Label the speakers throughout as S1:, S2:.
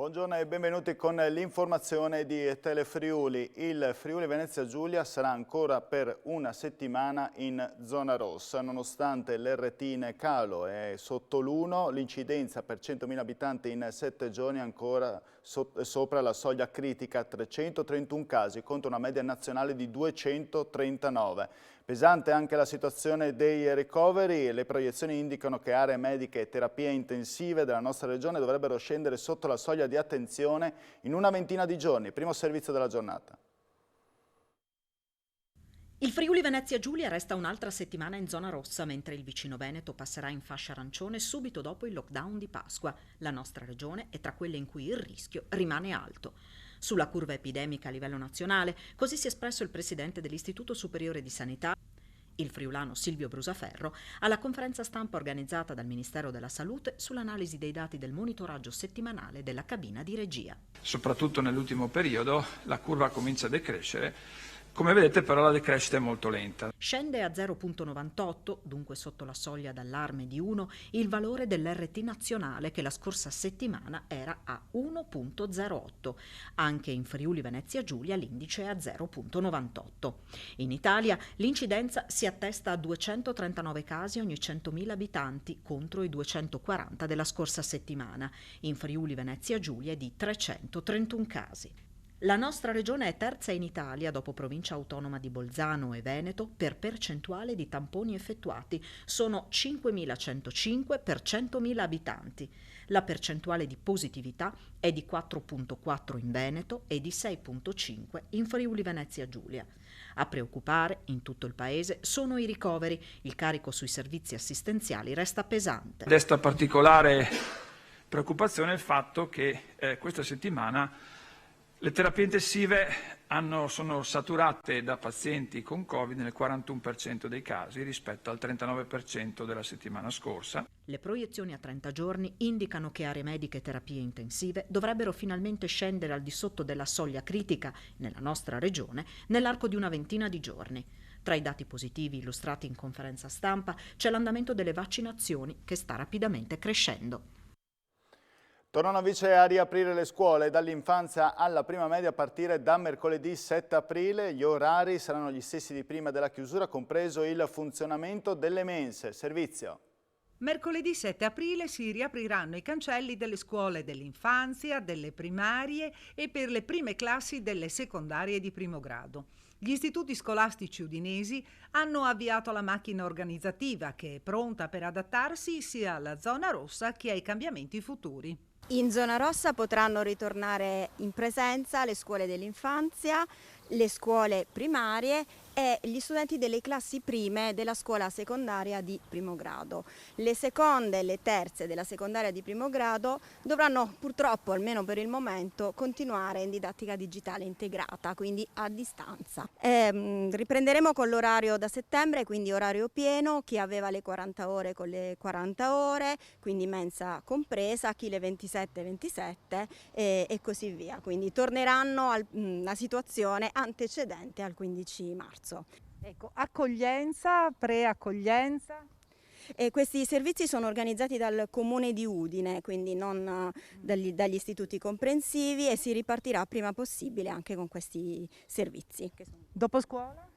S1: Buongiorno e benvenuti con l'informazione di Telefriuli. Il Friuli Venezia Giulia sarà ancora per una settimana in zona rossa. Nonostante l'RT in calo è sotto l'1, l'incidenza per 100.000 abitanti in 7 giorni è ancora sopra la soglia critica, 331 casi contro una media nazionale di 239. Pesante anche la situazione dei ricoveri. Le proiezioni indicano che aree mediche e terapie intensive della nostra regione dovrebbero scendere sotto la soglia di attenzione in una ventina di giorni. Primo servizio della giornata.
S2: Il Friuli Venezia Giulia resta un'altra settimana in zona rossa, mentre il vicino Veneto passerà in fascia arancione subito dopo il lockdown di Pasqua. La nostra regione è tra quelle in cui il rischio rimane alto. Sulla curva epidemica a livello nazionale, così si è espresso il presidente dell'Istituto Superiore di Sanità, il friulano Silvio Brusaferro, alla conferenza stampa organizzata dal Ministero della Salute sull'analisi dei dati del monitoraggio settimanale della cabina di regia.
S3: Soprattutto nell'ultimo periodo la curva comincia a decrescere. Come vedete però la decrescita è molto lenta.
S2: Scende a 0,98, dunque sotto la soglia d'allarme di 1, il valore dell'RT nazionale che la scorsa settimana era a 1,08. Anche in Friuli Venezia Giulia l'indice è a 0,98. In Italia l'incidenza si attesta a 239 casi ogni 100.000 abitanti contro i 240 della scorsa settimana. In Friuli Venezia Giulia è di 331 casi. La nostra regione è terza in Italia dopo provincia autonoma di Bolzano e Veneto per percentuale di tamponi effettuati. Sono 5.105 per 100.000 abitanti. La percentuale di positività è di 4,4 in Veneto e di 6,5 in Friuli Venezia Giulia. A preoccupare in tutto il paese sono i ricoveri. Il carico sui servizi assistenziali resta pesante.
S3: Desta particolare preoccupazione il fatto che questa settimana le terapie intensive sono saturate da pazienti con Covid nel 41% dei casi rispetto al 39% della settimana scorsa.
S2: Le proiezioni a 30 giorni indicano che aree mediche e terapie intensive dovrebbero finalmente scendere al di sotto della soglia critica nella nostra regione nell'arco di una ventina di giorni. Tra i dati positivi illustrati in conferenza stampa c'è l'andamento delle vaccinazioni che sta rapidamente crescendo.
S1: Tornano invece a riaprire le scuole dall'infanzia alla prima media a partire da mercoledì 7 aprile. Gli orari saranno gli stessi di prima della chiusura, compreso il funzionamento delle mense. Servizio.
S4: Mercoledì 7 aprile si riapriranno i cancelli delle scuole dell'infanzia, delle primarie e per le prime classi delle secondarie di primo grado. Gli istituti scolastici udinesi hanno avviato la macchina organizzativa che è pronta per adattarsi sia alla zona rossa che ai cambiamenti futuri.
S5: In zona rossa potranno ritornare in presenza le scuole dell'infanzia, le scuole primarie e gli studenti delle classi prime della scuola secondaria di primo grado. Le seconde e le terze della secondaria di primo grado dovranno purtroppo, almeno per il momento, continuare in didattica digitale integrata, quindi a distanza. Riprenderemo con l'orario da settembre, quindi orario pieno, chi aveva le 40 ore con le 40 ore, quindi mensa compresa, chi le 27 e così via. Quindi torneranno alla situazione antecedente al 15 marzo.
S4: Ecco, accoglienza, preaccoglienza?
S5: Questi servizi sono organizzati dal Comune di Udine, quindi non dagli istituti comprensivi, e si ripartirà prima possibile anche con questi servizi.
S4: Dopo scuola?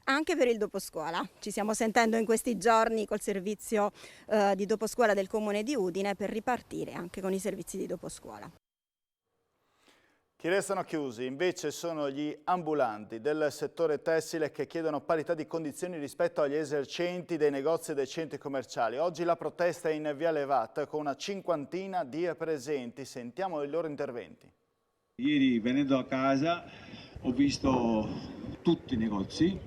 S5: Anche per il doposcuola. Ci stiamo sentendo in questi giorni col servizio di doposcuola del Comune di Udine per ripartire anche con i servizi di doposcuola.
S1: Chi restano chiusi invece sono gli ambulanti del settore tessile che chiedono parità di condizioni rispetto agli esercenti dei negozi e dei centri commerciali. Oggi la protesta è in via Levat con una cinquantina di presenti. Sentiamo i loro interventi.
S6: Ieri venendo a casa ho visto tutti i negozi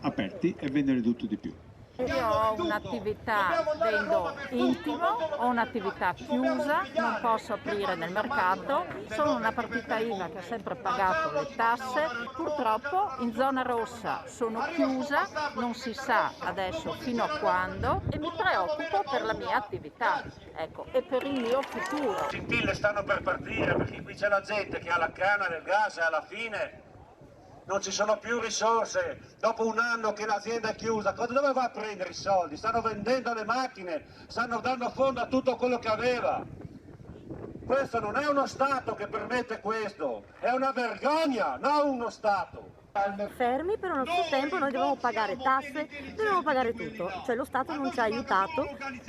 S6: aperti e vendere tutto di più.
S7: Io ho un'attività, vendo intimo, ho un'attività chiusa, non posso aprire nel mercato, sono una partita IVA che ha sempre pagato le tasse, purtroppo in zona rossa sono chiusa, non si sa adesso fino a quando e mi preoccupo per la mia attività, ecco, e per il mio futuro.
S8: Le scintille stanno per partire perché qui c'è la gente che ha la canna del gas e alla fine non ci sono più risorse. Dopo un anno che l'azienda è chiusa, dove va a prendere i soldi? Stanno vendendo le macchine, stanno dando fondo a tutto quello che aveva. Questo non è uno Stato che permette questo, è una vergogna, non uno Stato.
S9: Fermi, però allo stesso tempo noi dobbiamo pagare tasse, dobbiamo pagare tutto, cioè lo Stato non ci ha aiutato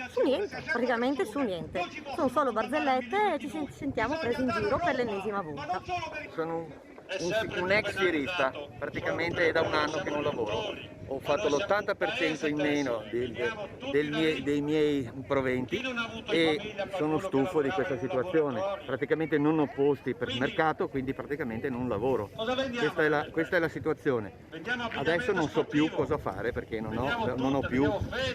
S9: su niente, praticamente su niente, sono solo barzellette e ci sentiamo presi in giro per l'ennesima volta.
S10: Sono un ex firista, praticamente è da un anno che non lavoro. Ho fatto l'80% in meno dei miei proventi e sono stufo di questa situazione. Praticamente non ho posti per il mercato, quindi praticamente non lavoro. Questa è la situazione. Adesso non so più cosa fare perché non ho più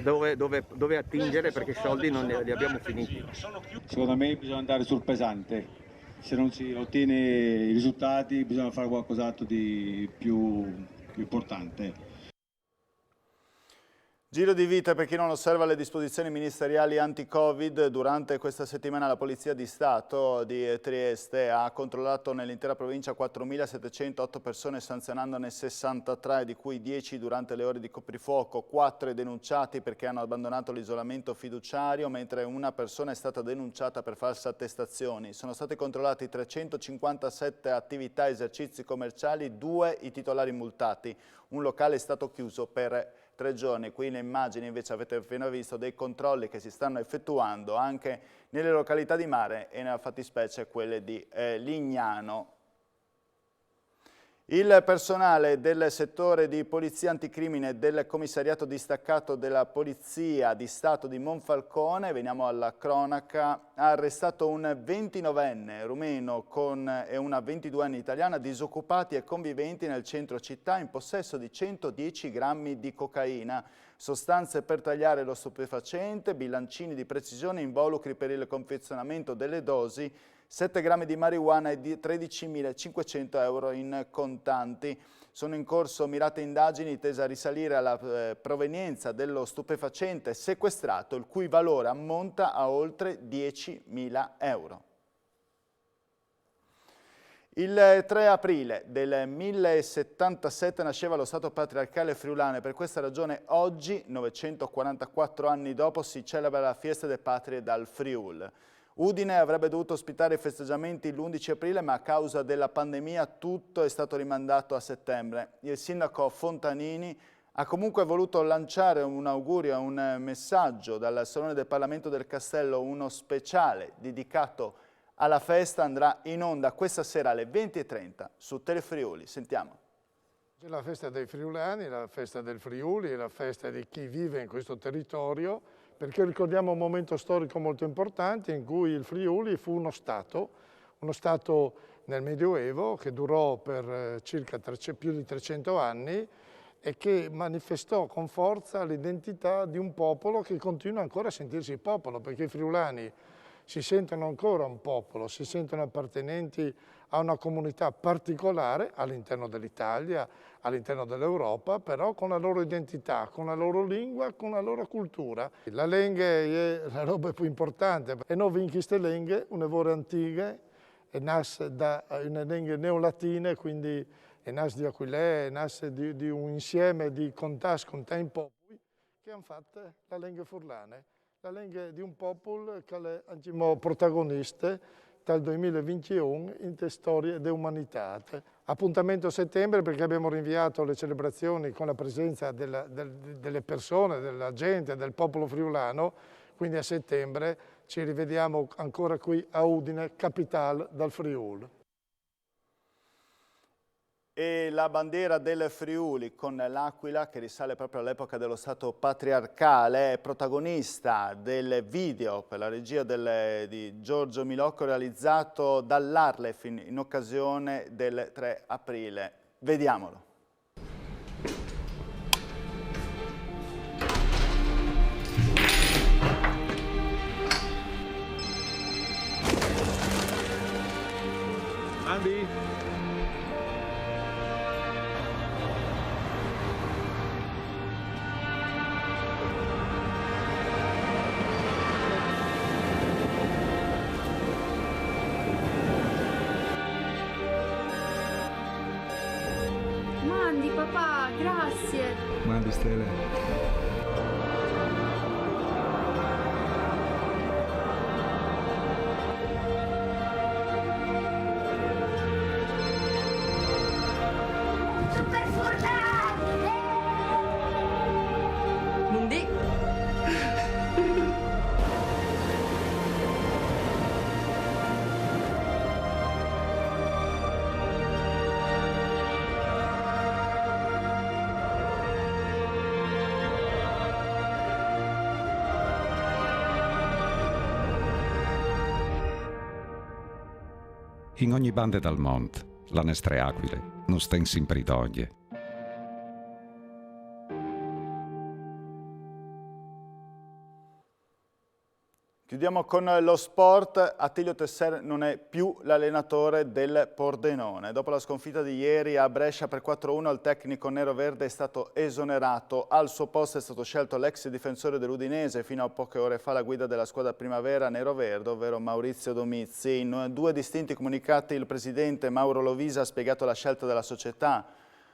S10: dove attingere perché i soldi non li abbiamo finiti.
S6: Secondo me bisogna andare sul pesante. Se non si ottiene i risultati bisogna fare qualcos'altro di più importante.
S1: Giro di vita per chi non osserva le disposizioni ministeriali anti-Covid. Durante questa settimana la Polizia di Stato di Trieste ha controllato nell'intera provincia 4.708 persone, sanzionandone 63, di cui 10 durante le ore di coprifuoco, 4 denunciati perché hanno abbandonato l'isolamento fiduciario, mentre una persona è stata denunciata per false attestazioni. Sono stati controllati 357 attività e esercizi commerciali, 2 i titolari multati. Un locale è stato chiuso per 3 giorni. Qui le immagini invece avete appena visto dei controlli che si stanno effettuando anche nelle località di mare e nella fattispecie quelle di Lignano. Il personale del settore di polizia anticrimine del commissariato distaccato della Polizia di Stato di Monfalcone, veniamo alla cronaca, ha arrestato un 29enne rumeno e una 22enne italiana disoccupati e conviventi nel centro città in possesso di 110 grammi di cocaina, sostanze per tagliare lo stupefacente, bilancini di precisione, involucri per il confezionamento delle dosi, 7 grammi di marijuana e di 13.500 euro in contanti. Sono in corso mirate indagini tese a risalire alla provenienza dello stupefacente sequestrato, il cui valore ammonta a oltre 10.000 euro. Il 3 aprile del 1077 nasceva lo Stato patriarcale friulano e per questa ragione oggi, 944 anni dopo, si celebra la Fiesta delle Patrie dal Friul. Udine avrebbe dovuto ospitare i festeggiamenti l'11 aprile, ma a causa della pandemia tutto è stato rimandato a settembre. Il sindaco Fontanini ha comunque voluto lanciare un augurio, un messaggio dal Salone del Parlamento del Castello, uno speciale dedicato alla festa, andrà in onda questa sera alle 20:30 su Telefriuli. Sentiamo.
S11: La festa dei friulani, la festa del Friuli, la festa di chi vive in questo territorio, perché ricordiamo un momento storico molto importante in cui il Friuli fu uno Stato nel Medioevo che durò per circa più di 300 anni e che manifestò con forza l'identità di un popolo che continua ancora a sentirsi popolo, perché i friulani si sentono ancora un popolo, si sentono appartenenti a una comunità particolare all'interno dell'Italia, all'interno dell'Europa, però con la loro identità, con la loro lingua, con la loro cultura. La lingua è la roba più importante e noi in queste lingue, una vore antiche, nasce da una lingua neolatine, quindi è nasce di Aquilè, è nasce di un insieme di contatti con tanti popoli che hanno fatto la lingua furlane. La lingua di un popolo che è protagonista dal 2021 in te storie dell'umanità. Appuntamento a settembre perché abbiamo rinviato le celebrazioni con la presenza delle persone, della gente, del popolo friulano, quindi a settembre ci rivediamo ancora qui a Udine, capitale del Friuli.
S1: E la bandiera del Friuli con l'aquila, che risale proprio all'epoca dello Stato patriarcale, è protagonista del video per la regia di Giorgio Milocco realizzato dall'Arlef in occasione del 3 aprile. Vediamolo.
S6: Andy?
S12: Mandi papà, grazie.
S13: Mandi stelle.
S14: In ogni bande dal mont, la nestre aquile, non sten sempre doglie.
S1: Chiudiamo con lo sport. Attilio Tesser non è più l'allenatore del Pordenone. Dopo la sconfitta di ieri a Brescia per 4-1, il tecnico nero-verde è stato esonerato. Al suo posto è stato scelto l'ex difensore dell'Udinese, fino a poche ore fa la guida della squadra primavera nero-verde, ovvero Maurizio Domizzi. In due distinti comunicati il presidente Mauro Lovisa ha spiegato la scelta della società.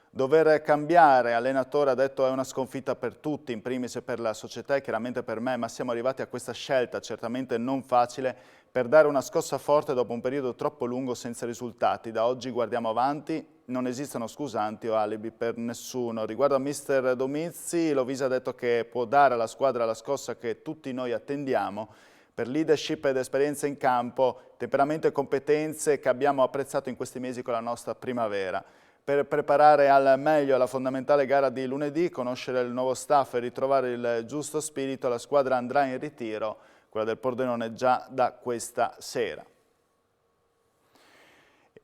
S1: Dover cambiare allenatore, ha detto, è una sconfitta per tutti, in primis per la società e chiaramente per me, ma siamo arrivati a questa scelta certamente non facile per dare una scossa forte dopo un periodo troppo lungo senza risultati. Da oggi guardiamo avanti, non esistono scusanti o alibi per nessuno. Riguardo a mister Domizzi, Lovisa ha detto che può dare alla squadra la scossa che tutti noi attendiamo per leadership ed esperienza in campo, temperamento e competenze che abbiamo apprezzato in questi mesi con la nostra primavera. Per preparare al meglio la fondamentale gara di lunedì, conoscere il nuovo staff e ritrovare il giusto spirito, la squadra andrà in ritiro, quella del Pordenone già da questa sera.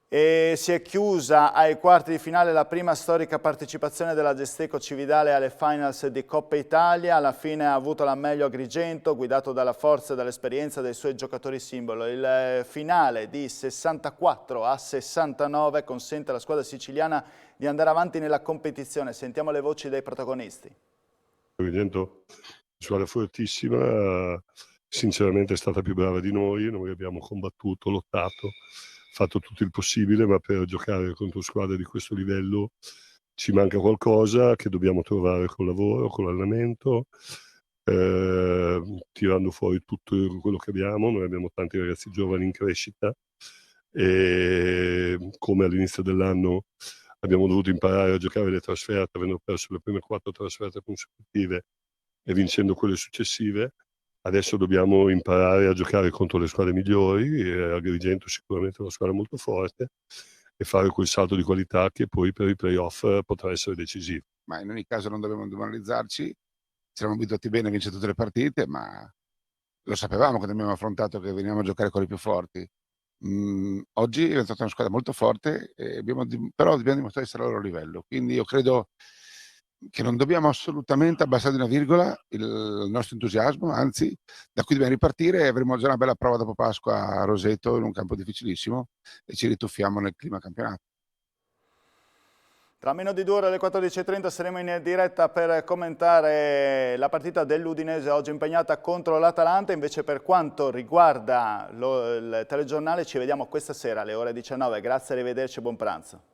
S1: E si è chiusa ai quarti di finale la prima storica partecipazione della Gesteco Cividale alle finals di Coppa Italia. Alla fine ha avuto la meglio Agrigento, guidato dalla forza e dall'esperienza dei suoi giocatori simbolo. Il finale di 64-69 consente alla squadra siciliana di andare avanti nella competizione. Sentiamo le voci dei protagonisti.
S15: Agrigento, squadra fortissima, sinceramente è stata più brava di noi abbiamo combattuto, lottato, fatto tutto il possibile, ma per giocare contro squadre di questo livello ci manca qualcosa che dobbiamo trovare col lavoro, con l'allenamento, tirando fuori tutto quello che abbiamo. Noi abbiamo tanti ragazzi giovani in crescita e come all'inizio dell'anno abbiamo dovuto imparare a giocare le trasferte, avendo perso le prime 4 trasferte consecutive e vincendo quelle successive. Adesso dobbiamo imparare a giocare contro le squadre migliori, Agrigento sicuramente è una squadra molto forte, e fare quel salto di qualità che poi per i playoff potrà essere decisivo.
S16: Ma in ogni caso non dobbiamo demoralizzarci, ci siamo abituati bene a vincere tutte le partite, ma lo sapevamo quando abbiamo affrontato che venivamo a giocare con i più forti. Oggi è diventata una squadra molto forte, però dobbiamo dimostrare di essere al loro livello, quindi io credo che non dobbiamo assolutamente abbassare di una virgola il nostro entusiasmo, anzi da qui dobbiamo ripartire e avremo già una bella prova dopo Pasqua a Roseto in un campo difficilissimo e ci rituffiamo nel clima campionato.
S1: Tra meno di 2 ore alle 14:30 saremo in diretta per commentare la partita dell'Udinese oggi impegnata contro l'Atalanta. Invece per quanto riguarda il telegiornale ci vediamo questa sera alle ore 19. Grazie, arrivederci e buon pranzo.